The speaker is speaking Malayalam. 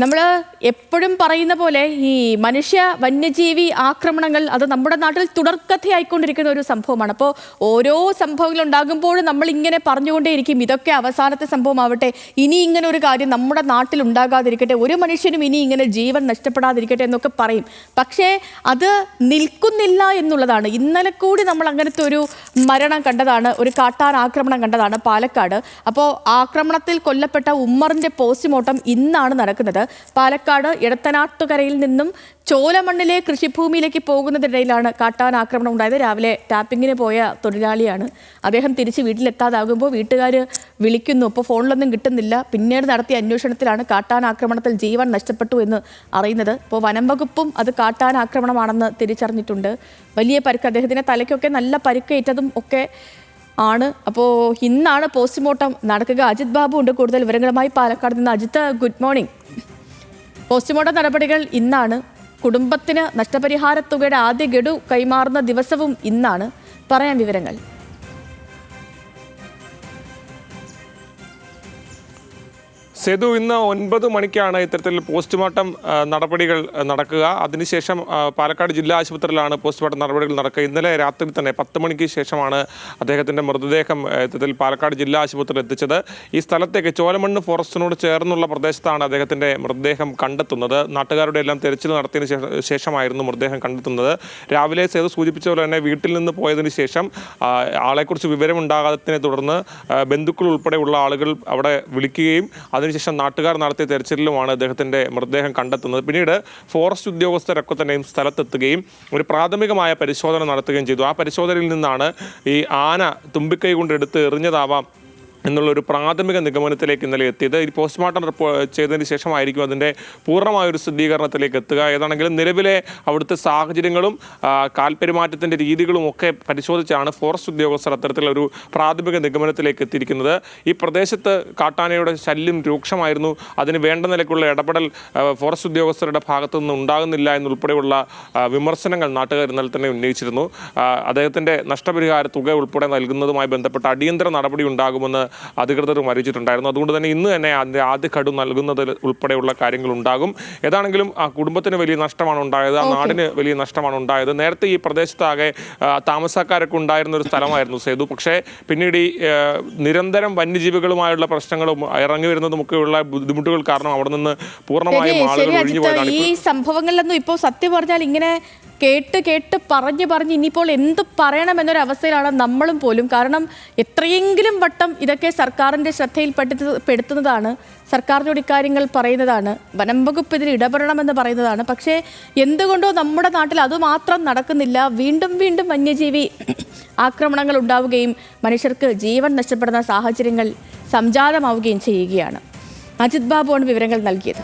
നമ്മൾ എപ്പോഴും പറയുന്ന പോലെ ഈ മനുഷ്യ വന്യജീവി ആക്രമണങ്ങൾ അത് നമ്മുടെ നാട്ടിൽ തുടർക്കഥയായിക്കൊണ്ടിരിക്കുന്ന ഒരു സംഭവമാണ്. അപ്പോൾ ഓരോ സംഭവങ്ങൾ ഉണ്ടാകുമ്പോഴും നമ്മൾ ഇങ്ങനെ പറഞ്ഞുകൊണ്ടേയിരിക്കും, ഇതൊക്കെ അവസാനത്തെ സംഭവമാവട്ടെ, ഇനി ഇങ്ങനെ ഒരു കാര്യം നമ്മുടെ നാട്ടിൽ ഉണ്ടാകാതിരിക്കട്ടെ, ഒരു മനുഷ്യനും ഇനി ഇങ്ങനെ ജീവൻ നഷ്ടപ്പെടാതിരിക്കട്ടെ എന്നൊക്കെ പറയും. പക്ഷേ അത് നിൽക്കുന്നില്ല എന്നുള്ളതാണ്. ഇന്നലെ കൂടി നമ്മൾ അങ്ങനത്തെ ഒരു മരണം കണ്ടതാണ്, ഒരു കാട്ടാൻ ആക്രമണം കണ്ടതാണ് പാലക്കാട്. അപ്പോൾ ആക്രമണത്തിൽ കൊല്ലപ്പെട്ട ഉമ്മറിൻ്റെ പോസ്റ്റ്മോർട്ടം ഇന്നാണ് നടക്കുന്നത്. പാലക്കാട് എടത്തനാട്ടുകരയിൽ നിന്നും ചോലമണ്ണിലെ കൃഷിഭൂമിയിലേക്ക് പോകുന്നതിനിടയിലാണ് കാട്ടാൻ ആക്രമണം ഉണ്ടായത്. രാവിലെ ടാപ്പിങ്ങിന് പോയ തൊഴിലാളിയാണ്. അദ്ദേഹം തിരിച്ച് വീട്ടിലെത്താതാകുമ്പോൾ വീട്ടുകാർ വിളിക്കുന്നു, അപ്പോൾ ഫോണിലൊന്നും കിട്ടുന്നില്ല. പിന്നീട് നടത്തിയ അന്വേഷണത്തിലാണ് കാട്ടാൻ ആക്രമണത്തിൽ ജീവൻ നഷ്ടപ്പെട്ടു എന്ന് അറിയുന്നത്. ഇപ്പോൾ വനം വകുപ്പും അത് കാട്ടാൻ ആക്രമണമാണെന്ന് തിരിച്ചറിഞ്ഞിട്ടുണ്ട്. വലിയ പരുക്ക്, അദ്ദേഹത്തിൻ്റെ തലയ്ക്കൊക്കെ നല്ല പരുക്കേറ്റതും ഒക്കെ ആണ്. അപ്പോൾ ഇന്നാണ് പോസ്റ്റ്മോർട്ടം നടക്കുക. അജിത് ബാബു ഉണ്ട് കൂടുതൽ വിവരങ്ങളുമായി പാലക്കാട് നിന്ന്. Ajith, good morning. പോസ്റ്റ്മോർട്ടം നടപടികൾ ഇന്നാണ്. കുടുംബത്തിന് നഷ്ടപരിഹാര തുകയുടെ ആദ്യ ഗഡു കൈമാറുന്ന ദിവസവും ഇന്നാണ്. പറയാൻ വിവരങ്ങൾ. സേതു, ഇന്ന് 9 മണിക്കാണ് ഇത്തരത്തിൽ പോസ്റ്റ്മോർട്ടം നടപടികൾ നടക്കുക. അതിനുശേഷം പാലക്കാട് ജില്ലാ ആശുപത്രിയിലാണ് പോസ്റ്റ്മോർട്ടം നടപടികൾ നടക്കുക. ഇന്നലെ രാത്രി തന്നെ 10 മണിക്ക് ശേഷമാണ് അദ്ദേഹത്തിൻ്റെ മൃതദേഹം ഇത്തരത്തിൽ പാലക്കാട് ജില്ലാ ആശുപത്രിയിൽ എത്തിച്ചത്. ഈ സ്ഥലത്തേക്ക് ചോലമണ്ണ് ഫോറസ്റ്റിനോട് ചേർന്നുള്ള പ്രദേശത്താണ് അദ്ദേഹത്തിൻ്റെ മൃതദേഹം കണ്ടെത്തുന്നത്. നാട്ടുകാരുടെ എല്ലാം തെരച്ചിൽ നടത്തിയതിന് ശേഷമായിരുന്നു മൃതദേഹം കണ്ടെത്തുന്നത്. രാവിലെ സേതു സൂചിപ്പിച്ച പോലെ തന്നെ വീട്ടിൽ നിന്ന് പോയതിനു ശേഷം ആളെക്കുറിച്ച് വിവരമുണ്ടാകാത്തതിനെ തുടർന്ന് ബന്ധുക്കൾ ഉൾപ്പെടെയുള്ള ആളുകൾ അവിടെ വിളിക്കുകയും അതിനുശേഷം നാട്ടുകാർ നടത്തിയ തെരച്ചിലിലുമാണ് അദ്ദേഹത്തിൻ്റെ മൃതദേഹം കണ്ടെത്തുന്നത്. പിന്നീട് ഫോറസ്റ്റ് ഉദ്യോഗസ്ഥരൊക്കെ തന്നെയും സ്ഥലത്തെത്തുകയും ഒരു പ്രാഥമികമായ പരിശോധന നടത്തുകയും ചെയ്തു. ആ പരിശോധനയിൽ നിന്നാണ് ഈ ആന തുമ്പിക്കൈ കൊണ്ട് എടുത്ത് എറിഞ്ഞതാവാം എന്നുള്ളൊരു പ്രാഥമിക നിഗമനത്തിലേക്ക് ഇന്നലെ എത്തിയത്. ഈ പോസ്റ്റ്മോർട്ടം ചെയ്തതിന് ശേഷമായിരിക്കും അതിൻ്റെ പൂർണ്ണമായൊരു സ്ഥിരീകരണത്തിലേക്ക് എത്തുക. ഏതാണെങ്കിലും നിലവിലെ അവിടുത്തെ സാഹചര്യങ്ങളും കാൽപെരുമാറ്റത്തിൻ്റെ രീതികളും ഒക്കെ പരിശോധിച്ചാണ് ഫോറസ്റ്റ് ഉദ്യോഗസ്ഥർ അത്തരത്തിലൊരു പ്രാഥമിക നിഗമനത്തിലേക്ക് എത്തിയിരിക്കുന്നത്. ഈ പ്രദേശത്ത് കാട്ടാനയുടെ ശല്യം രൂക്ഷമായിരുന്നു. അതിന് വേണ്ട നിലയ്ക്കുള്ള ഇടപെടൽ ഫോറസ്റ്റ് ഉദ്യോഗസ്ഥരുടെ ഭാഗത്തു നിന്ന് ഉണ്ടാകുന്നില്ല എന്നുൾപ്പെടെയുള്ള വിമർശനങ്ങൾ നാട്ടുകാർ ഇന്നലെ തന്നെ ഉന്നയിച്ചിരുന്നു. അദ്ദേഹത്തിൻ്റെ നഷ്ടപരിഹാര തുക ഉൾപ്പെടെ നൽകുന്നതുമായി ബന്ധപ്പെട്ട അടിയന്തര നടപടി ഉണ്ടാകുമെന്ന് അധികൃതരും അറിയിച്ചിട്ടുണ്ടായിരുന്നു. അതുകൊണ്ട് തന്നെ ഇന്ന് തന്നെ അതിൻ്റെ ആദ്യ ഗഡു നൽകുന്നത് ഉൾപ്പെടെയുള്ള കാര്യങ്ങൾ ഉണ്ടാകും. ഏതാണെങ്കിലും ആ കുടുംബത്തിന് വലിയ നഷ്ടമാണ് ഉണ്ടായത്, ആ നാടിന് വലിയ നഷ്ടമാണ് ഉണ്ടായത്. നേരത്തെ ഈ പ്രദേശത്താകെ താമസക്കാരൊക്കെ ഉണ്ടായിരുന്ന ഒരു സ്ഥലമായിരുന്നു സേതു. പക്ഷേ പിന്നീട് ഈ നിരന്തരം വന്യജീവികളുമായുള്ള പ്രശ്നങ്ങളും ഇറങ്ങി വരുന്നതുമൊക്കെയുള്ള ബുദ്ധിമുട്ടുകൾ കാരണം അവിടെ നിന്ന് പൂർണ്ണമായും ആളുകൾ ഒഴിഞ്ഞു പോയതാണ്. ഈ സംഭവങ്ങളിലൊന്നും ഇപ്പോൾ സത്യം പറഞ്ഞാൽ ഇങ്ങനെ കേട്ട് പറഞ്ഞ് ഇനിയിപ്പോൾ എന്ത് പറയണമെന്നൊരവസ്ഥയിലാണ് നമ്മളും പോലും. കാരണം എത്രയെങ്കിലും വട്ടം ഇതൊക്കെ സർക്കാരിൻ്റെ ശ്രദ്ധയിൽപ്പെടുത്തുന്നതാണ്, സർക്കാരിനോട് ഇക്കാര്യങ്ങൾ പറയുന്നതാണ്, വനം വകുപ്പ് ഇതിൽ ഇടപെടണമെന്ന് പറയുന്നതാണ്. പക്ഷേ എന്തുകൊണ്ടോ നമ്മുടെ നാട്ടിൽ അതുമാത്രം നടക്കുന്നില്ല. വീണ്ടും വന്യജീവി ആക്രമണങ്ങൾ ഉണ്ടാവുകയും മനുഷ്യർക്ക് ജീവൻ നഷ്ടപ്പെടുന്ന സാഹചര്യങ്ങൾ സംജാതമാവുകയും ചെയ്യുകയാണ്. അജിത് ബാബുവാണ് വിവരങ്ങൾ നൽകിയത്.